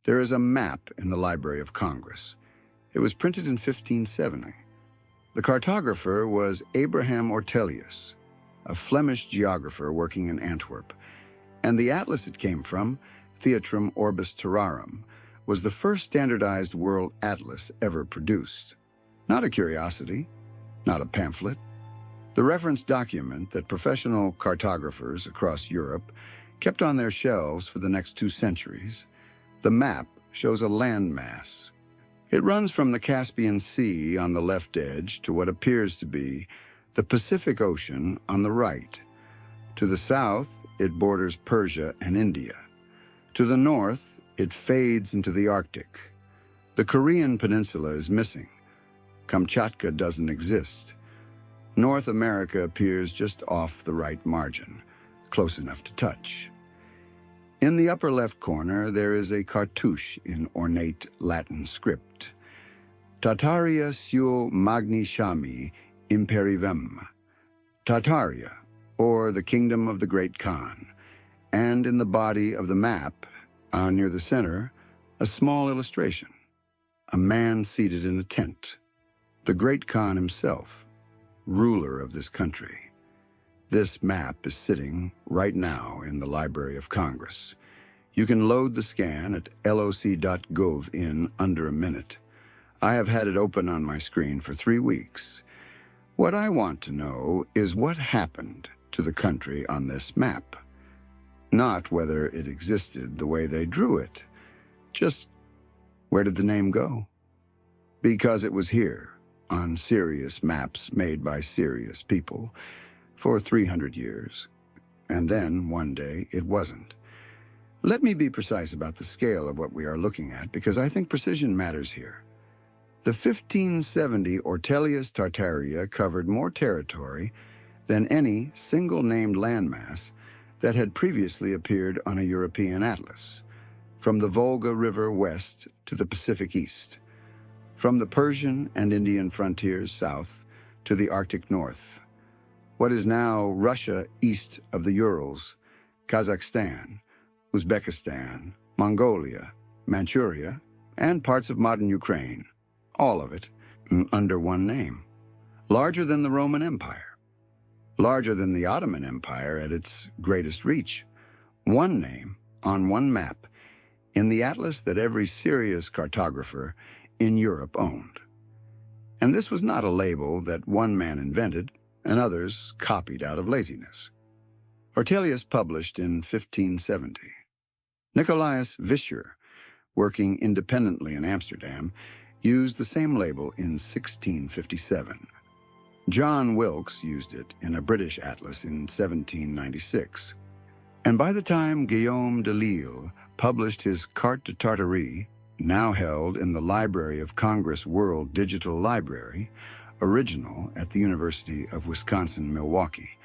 There is a map in the Library of Congress. It was printed in 1570. The cartographer was Abraham Ortelius, a Flemish geographer working in Antwerp, and the atlas it came from, Theatrum Orbis Terrarum, was the first standardized world atlas ever produced. Not a curiosity, not a pamphlet. The reference document that professional cartographers across Europe kept on their shelves for the next 2 centuries, the map shows a landmass. It runs from the Caspian Sea on the left edge to what appears to be the Pacific Ocean on the right. To the south, it borders Persia and India. To the north, it fades into the Arctic. The Korean peninsula is missing. Kamchatka doesn't exist. North America appears just off the right margin, close enough to touch. In the upper left corner, there is a cartouche in ornate Latin script. Tartaria suo magni shami imperivem. Tartaria, or the kingdom of the great Khan. And in the body of the map, near the center, a small illustration. A man seated in a tent. The great Khan himself, ruler of this country. This map is sitting right now in the Library of Congress. You can load the scan at loc.gov in under a minute. I have had it open on my screen for 3 weeks. What I want to know is what happened to the country on this map. Not whether it existed the way they drew it. Just where did the name go? Because it was here, on serious maps made by serious people, for 300 years. And then, one day, it wasn't. Let me be precise about the scale of what we are looking at, because I think precision matters here. The 1570 Ortelius Tartaria covered more territory than any single-named landmass that had previously appeared on a European atlas, from the Volga River west to the Pacific east, from the Persian and Indian frontiers south to the Arctic north, what is now Russia east of the Urals, Kazakhstan, Uzbekistan, Mongolia, Manchuria, and parts of modern Ukraine, all of it under one name, larger than the Roman Empire, larger than the Ottoman Empire at its greatest reach, one name on one map in the atlas that every serious cartographer in Europe owned. And this was not a label that one man invented and others copied out of laziness. Ortelius published in 1570. Nicolaus Visscher, working independently in Amsterdam, used the same label in 1657. John Wilkes used it in a British atlas in 1796. And by the time Guillaume De Lisle published his Carte de Tartarie, now held in the Library of Congress World Digital Library, original at the University of Wisconsin-Milwaukee,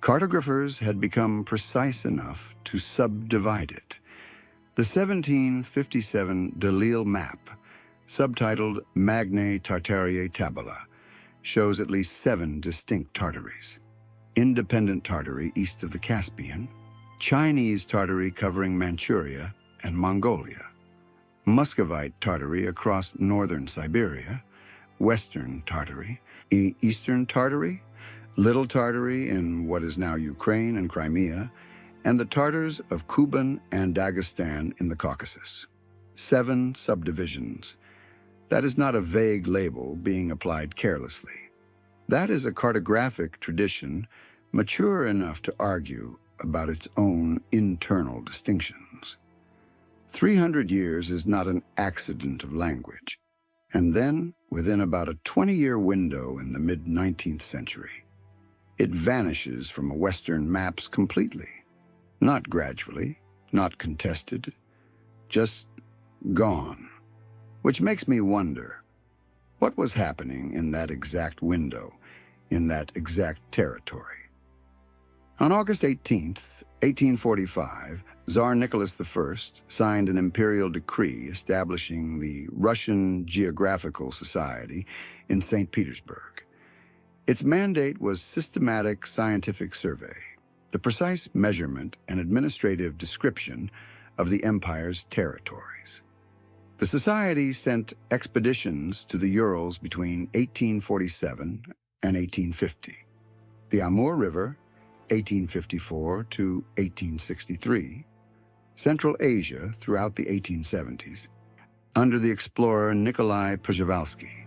cartographers had become precise enough to subdivide it. The 1757 De Lisle map, subtitled Magnae Tartariae Tabula, shows at least 7 distinct Tartaries. Independent Tartary east of the Caspian, Chinese Tartary covering Manchuria and Mongolia, Muscovite Tartary across northern Siberia, Western Tartary, Eastern Tartary, Little Tartary in what is now Ukraine and Crimea, and the Tartars of Kuban and Dagestan in the Caucasus. 7 subdivisions. That is not a vague label being applied carelessly. That is a cartographic tradition mature enough to argue about its own internal distinctions. 300 years is not an accident of language. And then, within about a 20-year window in the mid-19th century, it vanishes from Western maps completely. Not gradually, not contested, just gone. Which makes me wonder, what was happening in that exact window, in that exact territory? On August 18th, 1845, Tsar Nicholas I signed an imperial decree establishing the Russian Geographical Society in St. Petersburg. Its mandate was systematic scientific survey, the precise measurement and administrative description of the empire's territories. The Society sent expeditions to the Urals between 1847 and 1850, the Amur River, 1854 to 1863, Central Asia throughout the 1870s, under the explorer Nikolai Przewalski.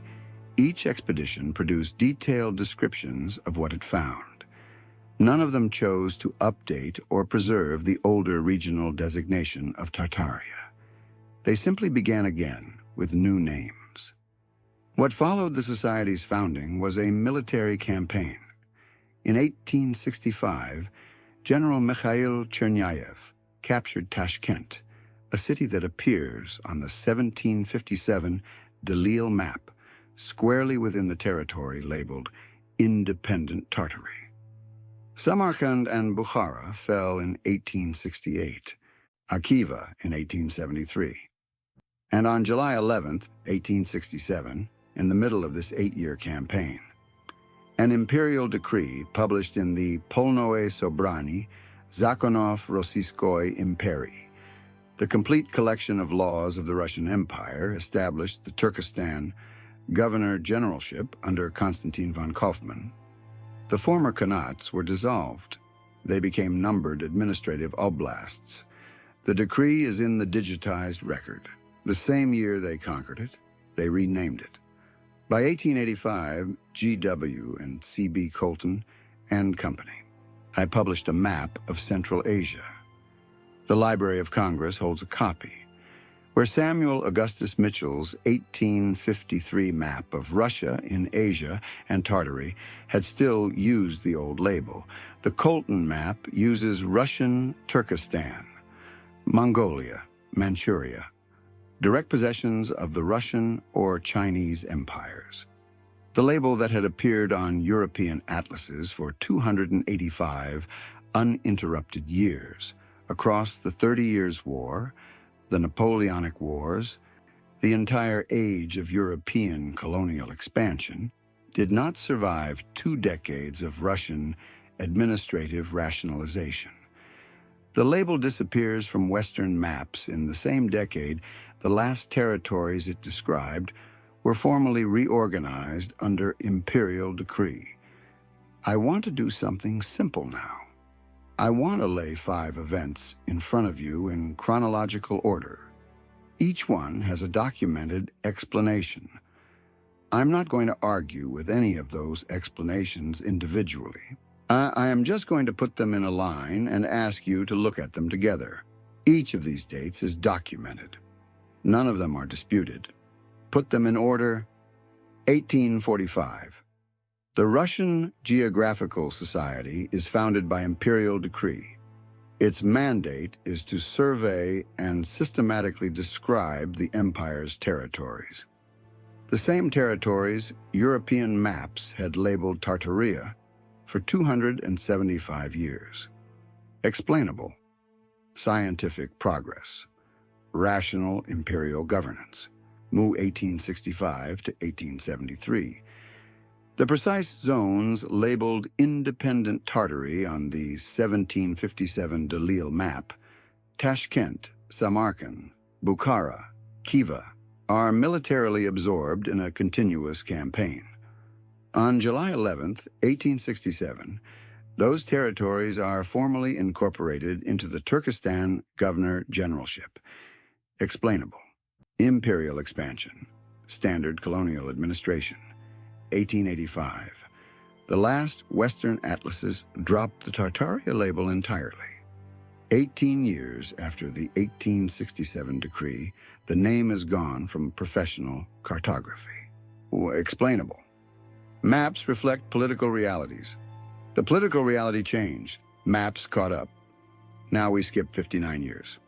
Each expedition produced detailed descriptions of what it found. None of them chose to update or preserve the older regional designation of Tartaria. They simply began again with new names. What followed the Society's founding was a military campaign. In 1865, General Mikhail Chernyayev captured Tashkent, a city that appears on the 1757 De Lisle map, squarely within the territory labeled Independent Tartary. Samarkand and Bukhara fell in 1868, Akiva in 1873. And on July 11, 1867, in the middle of this 8-year campaign, an imperial decree published in the Polnoe Sobrani Zakonov Rossiyskoi Imperii, the complete collection of laws of the Russian Empire, established the Turkestan governor-generalship under Konstantin von Kaufmann. The former Khanats were dissolved. They became numbered administrative oblasts. The decree is in the digitized record. The same year they conquered it, they renamed it. By 1885, G.W. and C.B. Colton and Company, I published a map of Central Asia. The Library of Congress holds a copy, where Samuel Augustus Mitchell's 1853 map of Russia in Asia and Tartary had still used the old label. The Colton map uses Russian Turkestan, Mongolia, Manchuria, direct possessions of the Russian or Chinese empires. The label that had appeared on European atlases for 285 uninterrupted years across the 30 Years' War, the Napoleonic Wars, the entire age of European colonial expansion, did not survive 2 decades of Russian administrative rationalization. The label disappears from Western maps in the same decade. The last territories it described were formally reorganized under imperial decree. I want to do something simple now. I want to lay 5 events in front of you in chronological order. Each one has a documented explanation. I'm not going to argue with any of those explanations individually. I am just going to put them in a line and ask you to look at them together. Each of these dates is documented. None of them are disputed. Put them in order. 1845. The Russian Geographical Society is founded by imperial decree. Its mandate is to survey and systematically describe the empire's territories. The same territories European maps had labeled Tartaria for 275 years. Explainable. Scientific progress. Rational imperial governance. Mu 1865 to 1873. The precise zones labeled Independent Tartary on the 1757 De Lisle map, Tashkent, Samarkand, Bukhara, Khiva, are militarily absorbed in a continuous campaign. On July 11, 1867, those territories are formally incorporated into the Turkestan governor-generalship. Explainable. Imperial expansion. Standard colonial administration. 1885. The last Western atlases dropped the Tartaria label entirely. 18 years after the 1867 decree, the name is gone from professional cartography. Explainable. Maps reflect political realities. The political reality changed. Maps caught up. Now we skip 59 years.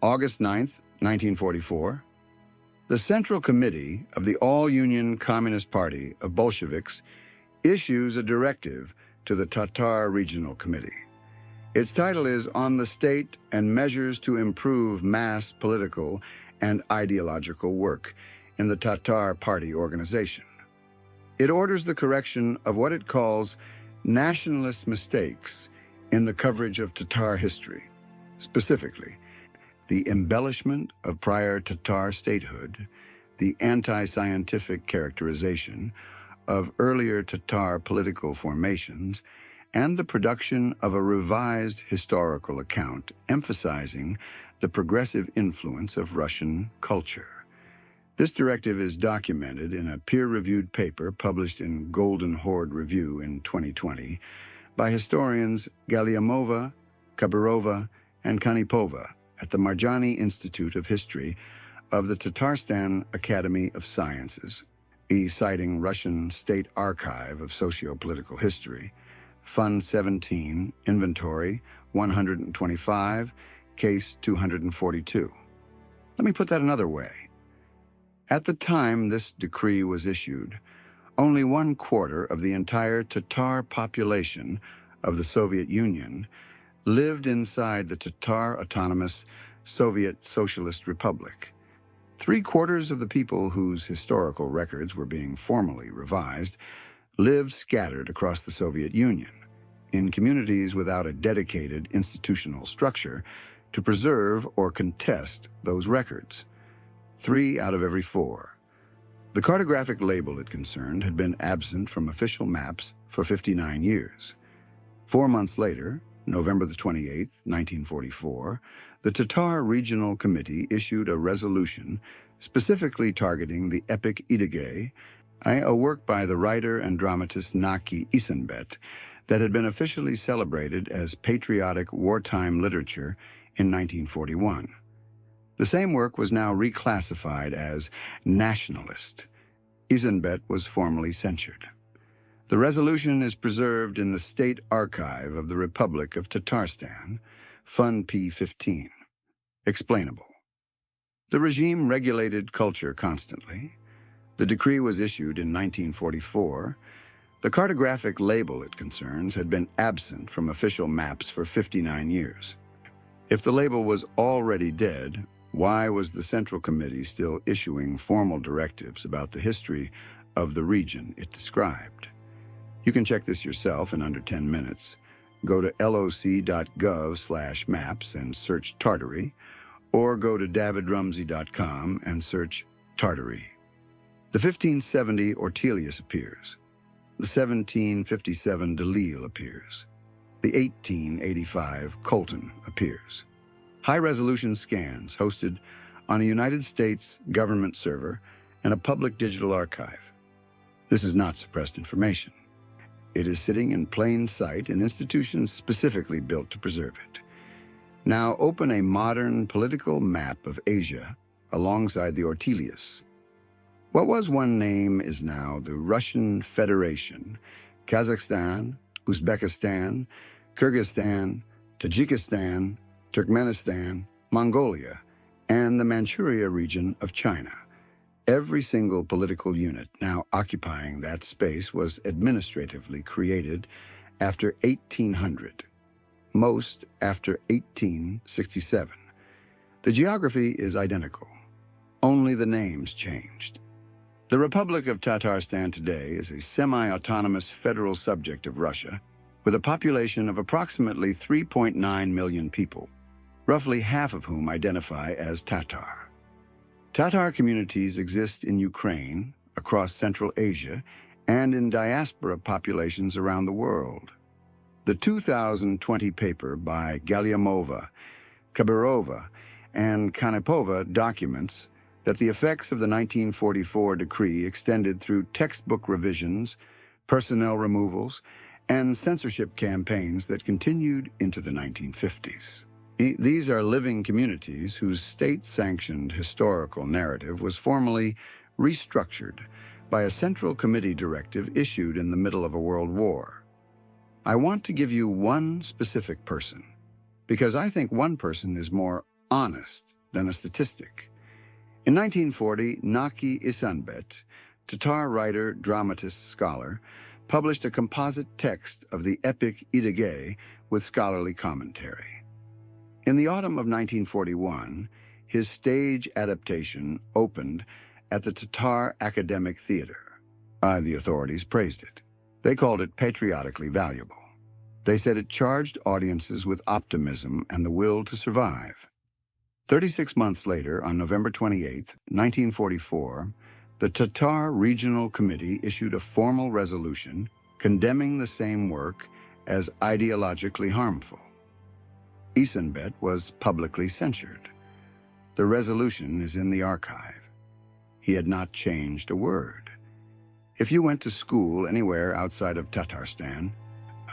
August 9th, 1944. The Central Committee of the All-Union Communist Party of Bolsheviks issues a directive to the Tatar Regional Committee. Its title is On the State and Measures to Improve Mass Political and Ideological Work in the Tatar Party Organization. It orders the correction of what it calls nationalist mistakes in the coverage of Tatar history. Specifically, the embellishment of prior Tatar statehood, the anti-scientific characterization of earlier Tatar political formations, and the production of a revised historical account emphasizing the progressive influence of Russian culture. This directive is documented in a peer-reviewed paper published in Golden Horde Review in 2020 by historians Galiamova, Kabirova, and Kanipova at the Marjani Institute of History of the Tatarstan Academy of Sciences, citing Russian State Archive of Socio-Political History, Fund 17, Inventory 125, Case 242. Let me put that another way. At the time this decree was issued, only 1/4 of the entire Tatar population of the Soviet Union lived inside the Tatar Autonomous Soviet Socialist Republic. 3/4 of the people whose historical records were being formally revised lived scattered across the Soviet Union, in communities without a dedicated institutional structure to preserve or contest those records. 3 out of every 4. The cartographic label it concerned had been absent from official maps for 59 years. 4 months later, November the 28th, 1944, the Tatar Regional Committee issued a resolution specifically targeting the epic Idige, a work by the writer and dramatist Naki Isanbet that had been officially celebrated as patriotic wartime literature in 1941. The same work was now reclassified as nationalist. Isanbet was formally censured. The resolution is preserved in the State Archive of the Republic of Tatarstan, Fund P15. Explainable. The regime regulated culture constantly. The decree was issued in 1944. The cartographic label it concerns had been absent from official maps for 59 years. If the label was already dead, why was the Central Committee still issuing formal directives about the history of the region it described? You can check this yourself in under 10 minutes. Go to loc.gov/maps and search Tartary, or go to davidrumsey.com and search Tartarie. The 1570 Ortelius appears. The 1757 De Lisle appears. The 1885 Colton appears. High-resolution scans hosted on a United States government server and a public digital archive. This is not suppressed information. It is sitting in plain sight in institutions specifically built to preserve it. Now open a modern political map of Asia alongside the Ortelius. What was one name is now the Russian Federation, Kazakhstan, Uzbekistan, Kyrgyzstan, Tajikistan, Turkmenistan, Mongolia, and the Manchuria region of China. Every single political unit now occupying that space was administratively created after 1800, most after 1867. The geography is identical, only the names changed. The Republic of Tatarstan today is a semi-autonomous federal subject of Russia with a population of approximately 3.9 million people, roughly half of whom identify as Tatar. Tatar communities exist in Ukraine, across Central Asia, and in diaspora populations around the world. The 2020 paper by Galiamova, Kabirova, and Kanipova documents that the effects of the 1944 decree extended through textbook revisions, personnel removals, and censorship campaigns that continued into the 1950s. These are living communities whose state-sanctioned historical narrative was formally restructured by a Central Committee directive issued in the middle of a world war. I want to give you one specific person, because I think one person is more honest than a statistic. In 1940, Naki Isanbet, Tatar writer, dramatist, scholar, published a composite text of the epic Idige with scholarly commentary. In the autumn of 1941, his stage adaptation opened at the Tatar Academic Theater. The authorities praised it. They called it patriotically valuable. They said it charged audiences with optimism and the will to survive. 36 months later, on November 28, 1944, the Tatar Regional Committee issued a formal resolution condemning the same work as ideologically harmful. Isanbet was publicly censured. The resolution is in the archive. He had not changed a word. If you went to school anywhere outside of Tatarstan,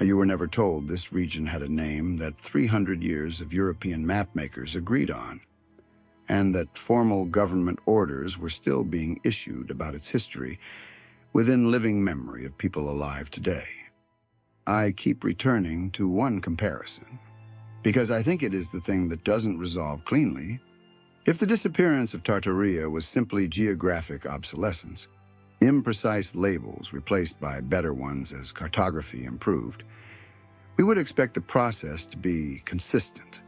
you were never told this region had a name that 300 years of European mapmakers agreed on, and that formal government orders were still being issued about its history within living memory of people alive today. I keep returning to one comparison, because I think it is the thing that doesn't resolve cleanly. If the disappearance of Tartaria was simply geographic obsolescence, imprecise labels replaced by better ones as cartography improved, we would expect the process to be consistent.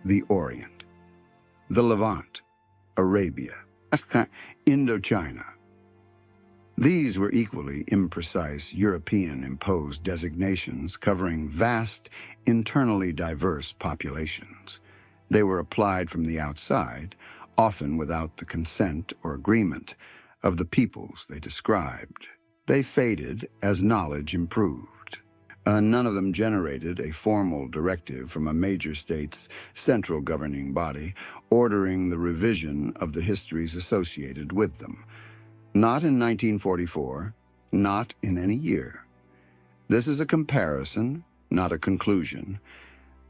The Orient, the Levant, Arabia, Indochina. These were equally imprecise European-imposed designations covering vast, internally diverse populations. They were applied from the outside, often without the consent or agreement of the peoples they described. They faded as knowledge improved. None of them generated a formal directive from a major state's central governing body ordering the revision of the histories associated with them. Not in 1944, not in any year. This is a comparison, not a conclusion.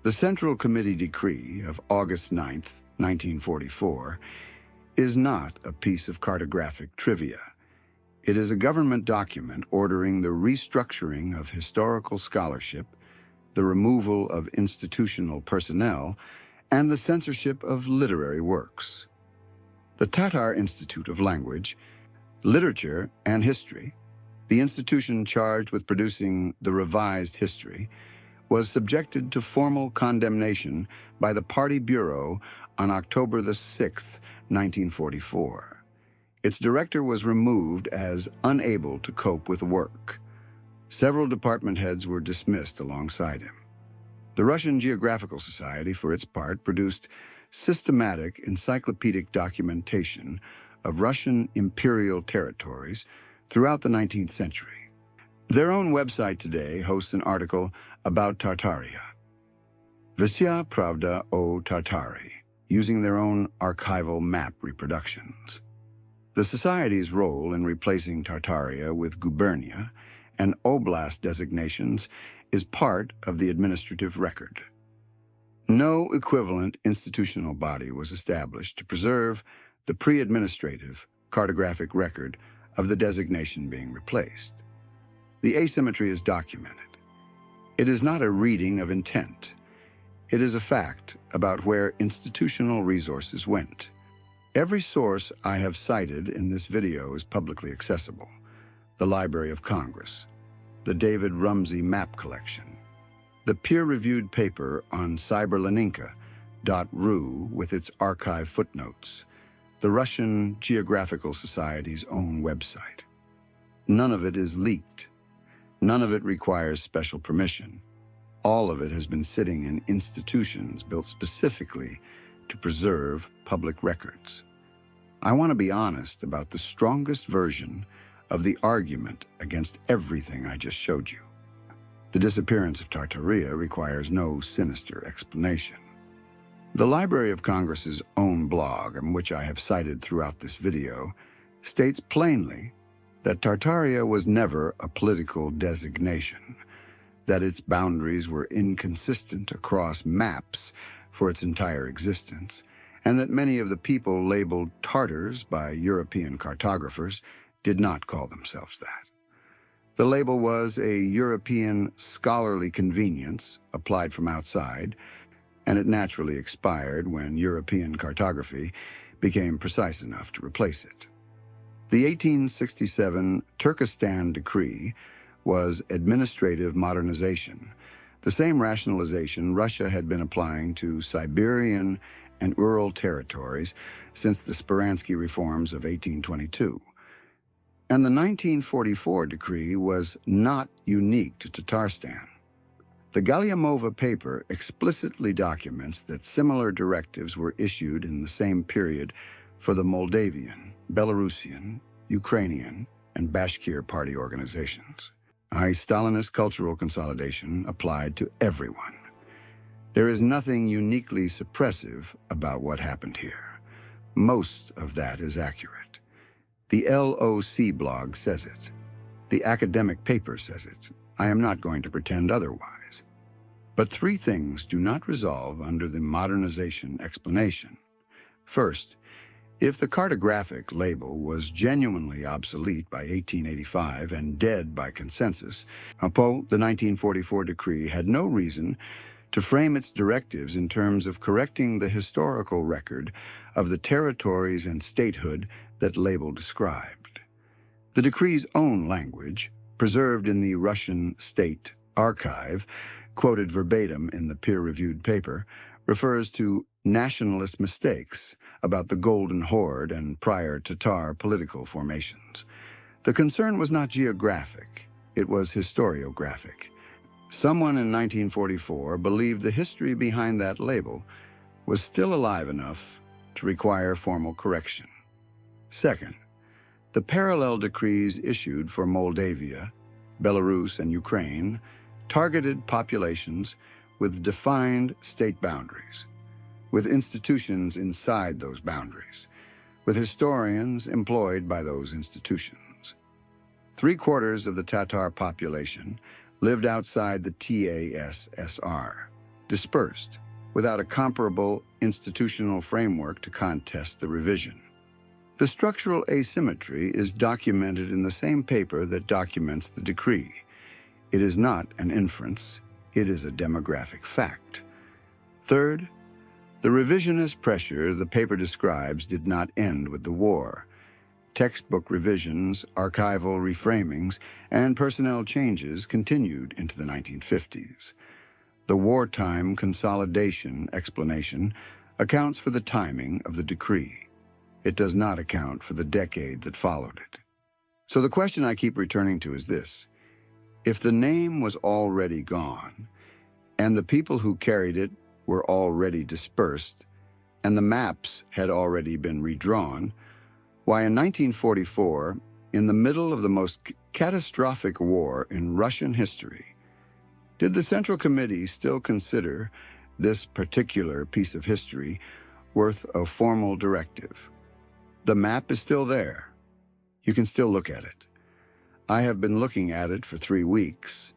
The Central Committee Decree of August 9th, 1944, is not a piece of cartographic trivia. It is a government document ordering the restructuring of historical scholarship, the removal of institutional personnel, and the censorship of literary works. The Tatar Institute of Language, Literature, and History, the institution charged with producing the revised history, was subjected to formal condemnation by the Party Bureau on October the 6th, 1944. Its director was removed as unable to cope with work. Several department heads were dismissed alongside him. The Russian Geographical Society, for its part, produced systematic encyclopedic documentation of Russian imperial territories throughout the 19th century. Their own website today hosts an article about Tartaria. Vysya Pravda o Tartarii, using their own archival map reproductions. The Society's role in replacing Tartaria with gubernia and oblast designations is part of the administrative record. No equivalent institutional body was established to preserve the pre-administrative cartographic record of the designation being replaced. The asymmetry is documented. It is not a reading of intent. It is a fact about where institutional resources went. Every source I have cited in this video is publicly accessible. The Library of Congress, the David Rumsey Map Collection, the peer-reviewed paper on cyberleninka.ru with its archive footnotes, the Russian Geographical Society's own website. None of it is leaked. None of it requires special permission. All of it has been sitting in institutions built specifically to preserve public records. I want to be honest about the strongest version of the argument against everything I just showed you. The disappearance of Tartaria requires no sinister explanation. The Library of Congress's own blog, which I have cited throughout this video, states plainly that Tartaria was never a political designation, that its boundaries were inconsistent across maps for its entire existence, and that many of the people labeled Tartars by European cartographers did not call themselves that. The label was a European scholarly convenience applied from outside, and it naturally expired when European cartography became precise enough to replace it. The 1867 Turkestan Decree was administrative modernization, the same rationalization Russia had been applying to Siberian and Ural territories since the Speransky reforms of 1822. And the 1944 decree was not unique to Tatarstan. The Galliamova paper explicitly documents that similar directives were issued in the same period for the Moldavian, Belarusian, Ukrainian, and Bashkir party organizations. Stalinist cultural consolidation applied to everyone. There is nothing uniquely suppressive about what happened here. Most of that is accurate. The LOC blog says it. The academic paper says it. I am not going to pretend otherwise. But three things do not resolve under the modernization explanation. First, if the cartographic label was genuinely obsolete by 1885 and dead by consensus, the 1944 decree had no reason to frame its directives in terms of correcting the historical record of the territories and statehood that label described. The decree's own language, preserved in the Russian State Archive, quoted verbatim in the peer-reviewed paper, refers to nationalist mistakes about the Golden Horde and prior Tatar political formations. The concern was not geographic, it was historiographic. Someone in 1944 believed the history behind that label was still alive enough to require formal correction. Second, the parallel decrees issued for Moldavia, Belarus, and Ukraine targeted populations with defined state boundaries, with institutions inside those boundaries, with historians employed by those institutions. 3/4 of the Tatar population lived outside the TASSR, dispersed, without a comparable institutional framework to contest the revision. The structural asymmetry is documented in the same paper that documents the decree. It is not an inference, it is a demographic fact. Third, the revisionist pressure the paper describes did not end with the war. Textbook revisions, archival reframings, and personnel changes continued into the 1950s. The wartime consolidation explanation accounts for the timing of the decree. It does not account for the decade that followed it. So the question I keep returning to is this: if the name was already gone, and the people who carried it were already dispersed, and the maps had already been redrawn, why in 1944, in the middle of the most catastrophic war in Russian history, did the Central Committee still consider this particular piece of history worth a formal directive? The map is still there. You can still look at it. I have been looking at it for 3 weeks,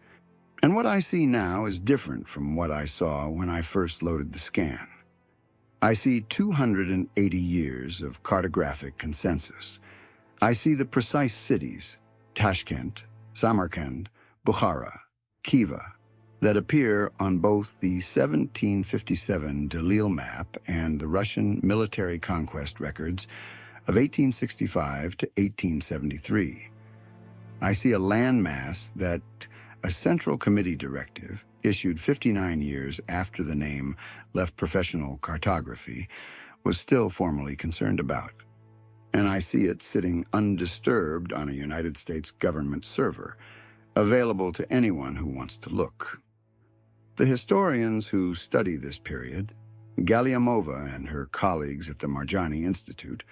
and what I see now is different from what I saw when I first loaded the scan. I see 280 years of cartographic consensus. I see the precise cities, Tashkent, Samarkand, Bukhara, Khiva, that appear on both the 1757 De Lisle map and the Russian military conquest records of 1865 to 1873. I see a landmass that a Central Committee directive, issued 59 years after the name left professional cartography, was still formally concerned about. And I see it sitting undisturbed on a United States government server, available to anyone who wants to look. The historians who study this period, Galliamova and her colleagues at the Marjani Institute,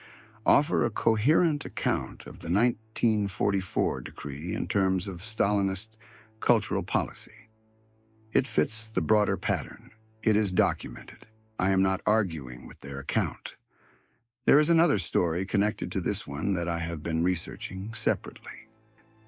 offer a coherent account of the 1944 decree in terms of Stalinist cultural policy. It fits the broader pattern. It is documented. I am not arguing with their account. There is another story connected to this one that I have been researching separately.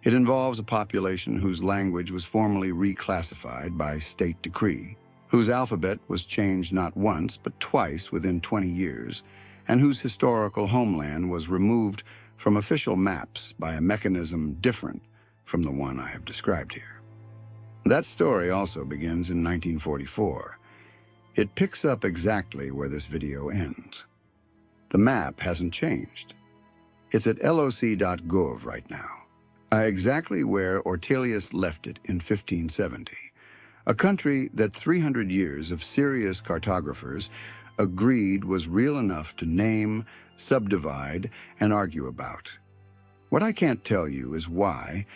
It involves a population whose language was formally reclassified by state decree, whose alphabet was changed not once but twice within 20 years, and whose historical homeland was removed from official maps by a mechanism different from the one I have described here. That story also begins in 1944. It picks up exactly where this video ends. The map hasn't changed. It's at loc.gov right now, exactly where Ortelius left it in 1570, a country that 300 years of serious cartographers agreed was real enough to name, subdivide, and argue about. What I can't tell you is why,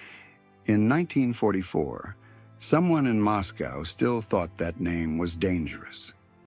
in 1944, Someone in Moscow still thought that name was dangerous.